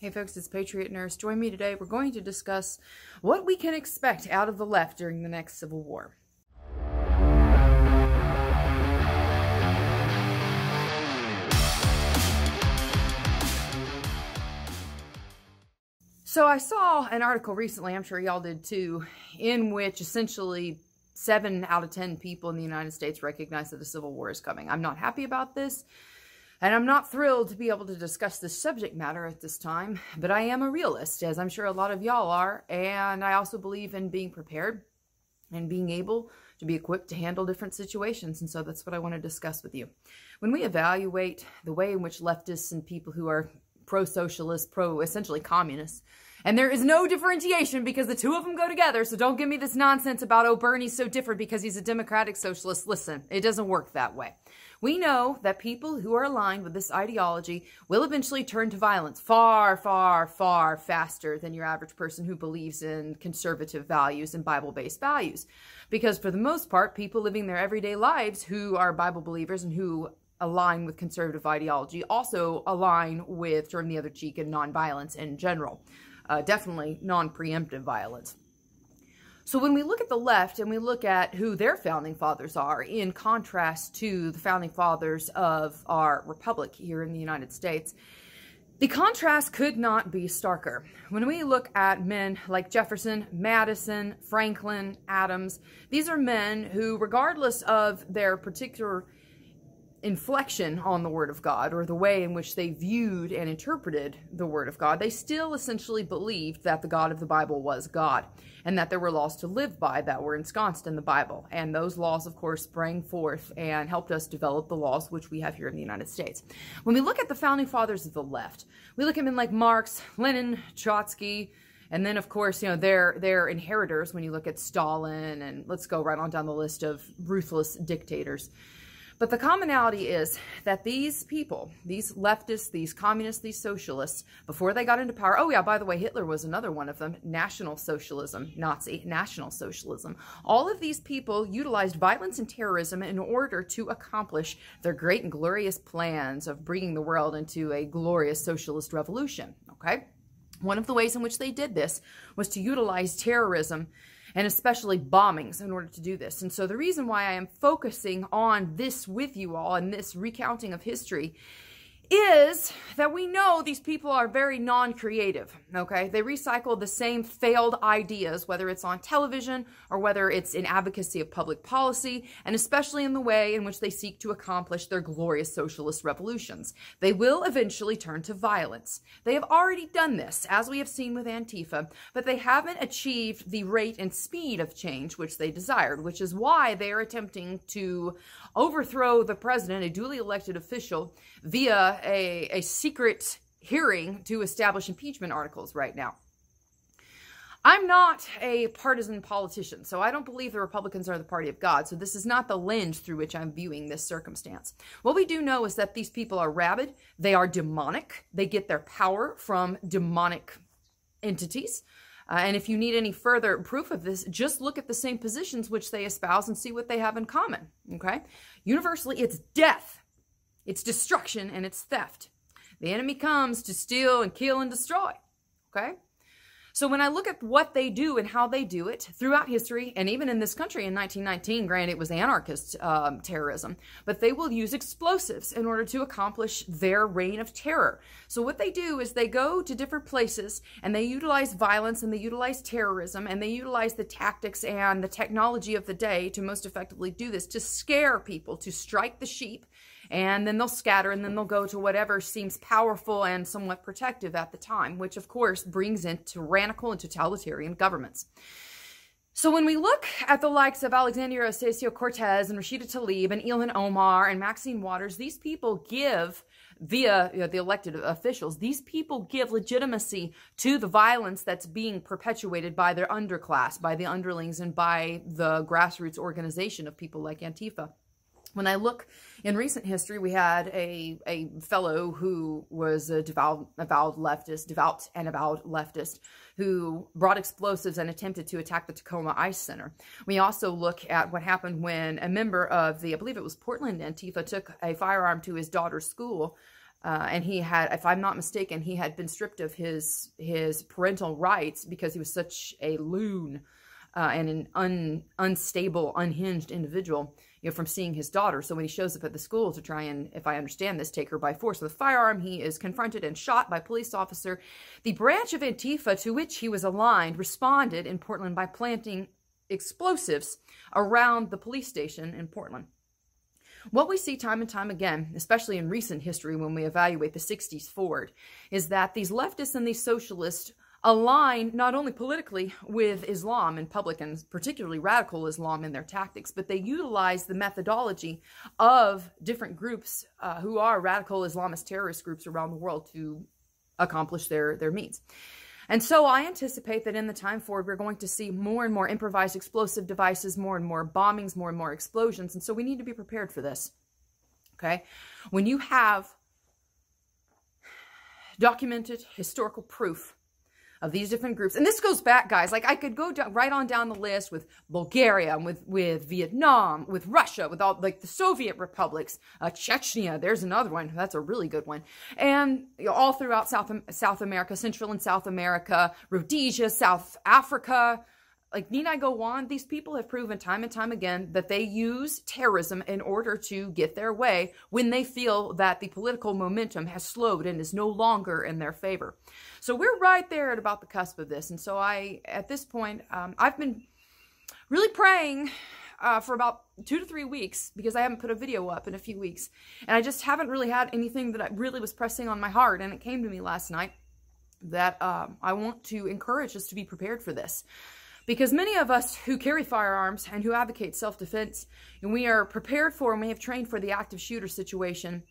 Hey folks, it's Patriot Nurse. Join me today. We're going to discuss what we can expect out of the left during the next civil war. So I saw an article recently, I'm sure y'all did too, in which essentially 7 out of 10 people in the United States recognize that a civil war is coming. I'm not happy about this. And I'm not thrilled to be able to discuss this subject matter at this time, but I am a realist, as I'm sure a lot of y'all are, and I also believe in being prepared and being able to be equipped to handle different situations, and so that's what I want to discuss with you. When we evaluate the way in which leftists and people who are pro-socialist, essentially communists, and there is no differentiation because the two of them go together, so don't give me this nonsense about, oh, Bernie's so different because he's a democratic socialist. Listen, it doesn't work that way. We know that people who are aligned with this ideology will eventually turn to violence far, far, far faster than your average person who believes in conservative values and Bible-based values. Because for the most part, people living their everyday lives who are Bible believers and who align with conservative ideology also align with turn the other cheek and nonviolence in general. Definitely non-preemptive violence. So when we look at the left and we look at who their founding fathers are in contrast to the founding fathers of our republic here in the United States, the contrast could not be starker. When we look at men like Jefferson, Madison, Franklin, Adams, these are men who, regardless of their particular inflection on the Word of God or the way in which they viewed and interpreted the Word of God, they still essentially believed that the God of the Bible was God and that there were laws to live by that were ensconced in the Bible. And those laws, of course, sprang forth and helped us develop the laws which we have here in the United States. When we look at the founding fathers of the left, we look at men like Marx, Lenin, Trotsky, and then, of course, you know, their inheritors when you look at Stalin, and let's go right on down the list of ruthless dictators. But the commonality is that these people, these leftists, these communists, these socialists, before they got into power, oh yeah, by the way, Hitler was another one of them, National Socialism, Nazi, National Socialism. All of these people utilized violence and terrorism in order to accomplish their great and glorious plans of bringing the world into a glorious socialist revolution, okay? One of the ways in which they did this was to utilize terrorism and especially bombings in order to do this. And so the reason why I am focusing on this with you all and this recounting of history is that we know these people are very non-creative, okay? They recycle the same failed ideas, whether it's on television or whether it's in advocacy of public policy, and especially in the way in which they seek to accomplish their glorious socialist revolutions. They will eventually turn to violence. They have already done this, as we have seen with Antifa, but they haven't achieved the rate and speed of change which they desired, which is why they are attempting to overthrow the president, a duly elected official, via a secret hearing to establish impeachment articles right now. I'm not a partisan politician, so I don't believe the Republicans are the party of God, so this is not the lens through which I'm viewing this circumstance. What we do know is that these people are rabid, they are demonic, they get their power from demonic entities. And if you need any further proof of this, just look at the same positions which they espouse and see what they have in common, okay? Universally, it's death, it's destruction, and it's theft. The enemy comes to steal and kill and destroy, okay? So when I look at what they do and how they do it throughout history, and even in this country in 1919, granted it was anarchist terrorism, but they will use explosives in order to accomplish their reign of terror. So what they do is they go to different places and they utilize violence and they utilize terrorism and they utilize the tactics and the technology of the day to most effectively do this, to scare people, to strike the sheep, and then they'll scatter and then they'll go to whatever seems powerful and somewhat protective at the time, which of course brings in tyrannical and totalitarian governments. So when we look at the likes of Alexandria Ocasio-Cortez and Rashida Thalib and Ilhan Omar and Maxine Waters, these people give, via the elected officials, these people give legitimacy to the violence that's being perpetuated by their underclass, by the underlings, and by the grassroots organization of people like Antifa. When I look in recent history, we had a fellow who was a devout and avowed leftist who brought explosives and attempted to attack the Tacoma Ice Center. We also look at what happened when a member of the, I believe it was Portland Antifa, took a firearm to his daughter's school And he had, if I'm not mistaken, he had been stripped of his parental rights because he was such a loon and an unstable, unhinged individual, you know, from seeing his daughter. So when he shows up at the school to try and, if I understand this, take her by force with a firearm, he is confronted and shot by a police officer. The branch of Antifa to which he was aligned responded in Portland by planting explosives around the police station in Portland. What we see time and time again, especially in recent history when we evaluate the 60s forward, is that these leftists and these socialists align not only politically with Islam in public, and particularly radical Islam in their tactics, but they utilize the methodology of different groups who are radical Islamist terrorist groups around the world to accomplish their means. And so I anticipate that in the time forward, we're going to see more and more improvised explosive devices, more and more bombings, more and more explosions. And so we need to be prepared for this. Okay? When you have documented historical proof of these different groups, and this goes back, guys, like I could go right on down the list with Bulgaria, with Vietnam, with Russia, with all like the Soviet republics, Chechnya, there's another one, that's a really good one, and you know, all throughout South America, Central and South America, Rhodesia, South Africa. Like, need I go on? These people have proven time and time again that they use terrorism in order to get their way when they feel that the political momentum has slowed and is no longer in their favor. So we're right there at about the cusp of this. And so at this point, I've been really praying for about 2 to 3 weeks because I haven't put a video up in a few weeks. And I just haven't really had anything that I really was pressing on my heart. And it came to me last night that I want to encourage us to be prepared for this. Because many of us who carry firearms and who advocate self-defense, and we are prepared for and we have trained for the active shooter situation.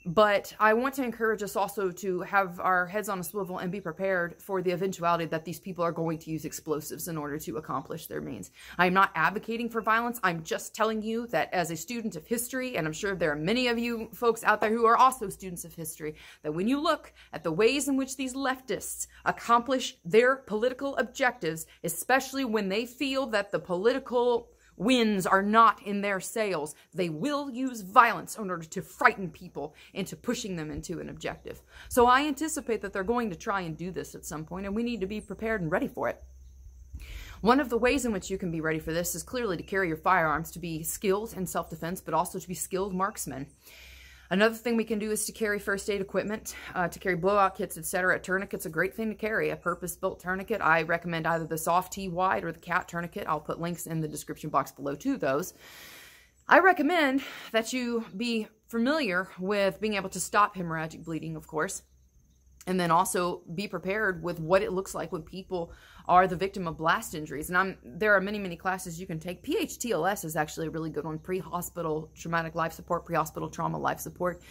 But I want to encourage us also to have our heads on a swivel and be prepared for the eventuality that these people are going to use explosives in order to accomplish their means. I'm not advocating for violence. I'm just telling you that as a student of history, and I'm sure there are many of you folks out there who are also students of history, that when you look at the ways in which these leftists accomplish their political objectives, especially when they feel that the political winds are not in their sails, they will use violence in order to frighten people into pushing them into an objective. So I anticipate that they're going to try and do this at some point, and we need to be prepared and ready for it. One of the ways in which you can be ready for this is clearly to carry your firearms, to be skilled in self-defense, but also to be skilled marksmen. Another thing we can do is to carry first aid equipment, to carry blowout kits, etc. A tourniquet's a great thing to carry, a purpose-built tourniquet. I recommend either the soft T wide or the cat tourniquet. I'll put links in the description box below to those. I recommend that you be familiar with being able to stop hemorrhagic bleeding, of course, and then also be prepared with what it looks like when people are the victim of blast injuries. And there are many, many classes you can take. PHTLS is actually a really good one. Pre-hospital traumatic life support, pre-hospital trauma life support.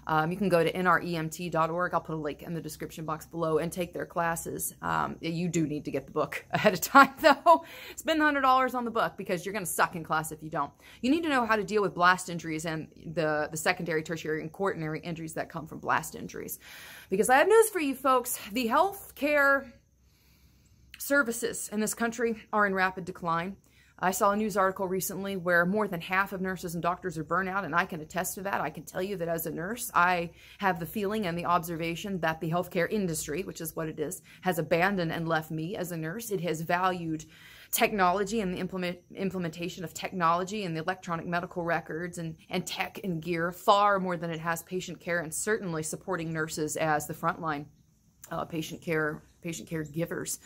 You can go to nremt.org. I'll put a link in the description box below and take their classes. You do need to get the book ahead of time, though. Spend $100 on the book because you're going to suck in class if you don't. You need to know how to deal with blast injuries and the secondary, tertiary, and quaternary injuries that come from blast injuries. Because I have news for you folks. The health care services in this country are in rapid decline. I saw a news article recently where more than half of nurses and doctors are burnout, and I can attest to that. I can tell you that as a nurse, I have the feeling and the observation that the healthcare industry, which is what it is, has abandoned and left me as a nurse. It has valued technology and the implementation of technology and the electronic medical records and tech and gear far more than it has patient care, and certainly supporting nurses as the frontline patient care givers.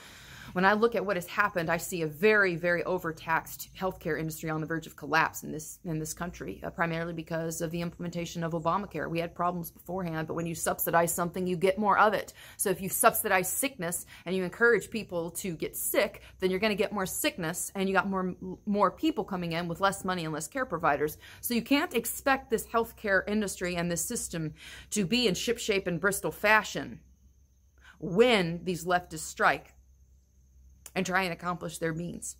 When I look at what has happened, I see a very, very overtaxed healthcare industry on the verge of collapse in this country, primarily because of the implementation of Obamacare. We had problems beforehand, but when you subsidize something, you get more of it. So if you subsidize sickness and you encourage people to get sick, then you're going to get more sickness, and you got more people coming in with less money and less care providers. So you can't expect this healthcare industry and this system to be in shipshape and Bristol fashion when these leftists strike and try and accomplish their means.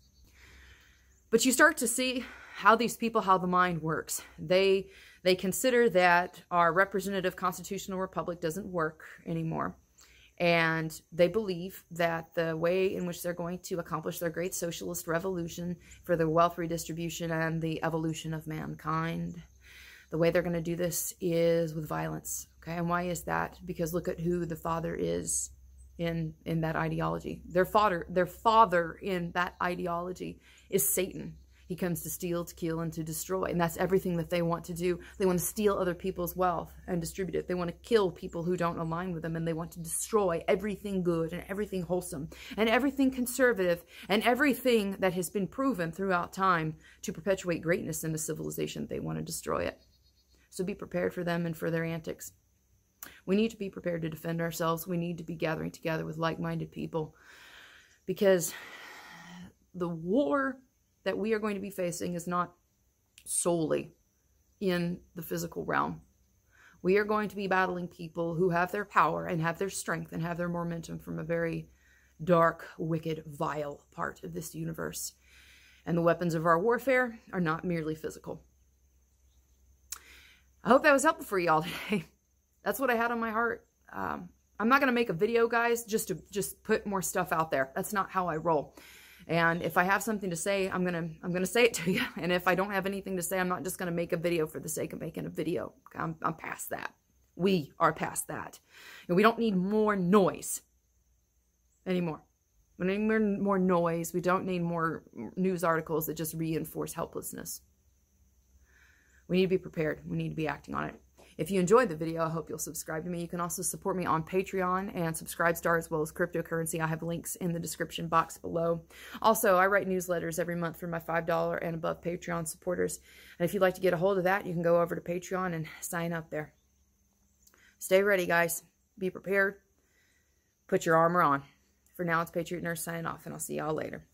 But you start to see how these people, how the mind works. They consider that our representative constitutional republic doesn't work anymore. And they believe that the way in which they're going to accomplish their great socialist revolution for the wealth redistribution and the evolution of mankind, the way they're going to do this is with violence. Okay, and why is that? Because look at who the father is in that ideology. Their father in that ideology is Satan. He comes to steal, to kill, and to destroy. And that's everything that they want to do. They want to steal other people's wealth and distribute it. They want to kill people who don't align with them. And they want to destroy everything good and everything wholesome and everything conservative and everything that has been proven throughout time to perpetuate greatness in the civilization. They want to destroy it. So be prepared for them and for their antics. We need to be prepared to defend ourselves. We need to be gathering together with like-minded people, because the war that we are going to be facing is not solely in the physical realm. We are going to be battling people who have their power and have their strength and have their momentum from a very dark, wicked, vile part of this universe. And the weapons of our warfare are not merely physical. I hope that was helpful for y'all today. That's what I had on my heart. I'm not going to make a video, guys, just to put more stuff out there. That's not how I roll. And if I have something to say, I'm gonna say it to you. And if I don't have anything to say, I'm not just gonna make a video for the sake of making a video. I'm past that. We are past that. And we don't need more noise anymore. We don't need more noise. We don't need more news articles that just reinforce helplessness. We need to be prepared. We need to be acting on it. If you enjoyed the video, I hope you'll subscribe to me. You can also support me on Patreon and Subscribestar, as well as cryptocurrency. I have links in the description box below. Also, I write newsletters every month for my $5 and above Patreon supporters. And if you'd like to get a hold of that, you can go over to Patreon and sign up there. Stay ready, guys. Be prepared. Put your armor on. For now, it's Patriot Nurse signing off, and I'll see y'all later.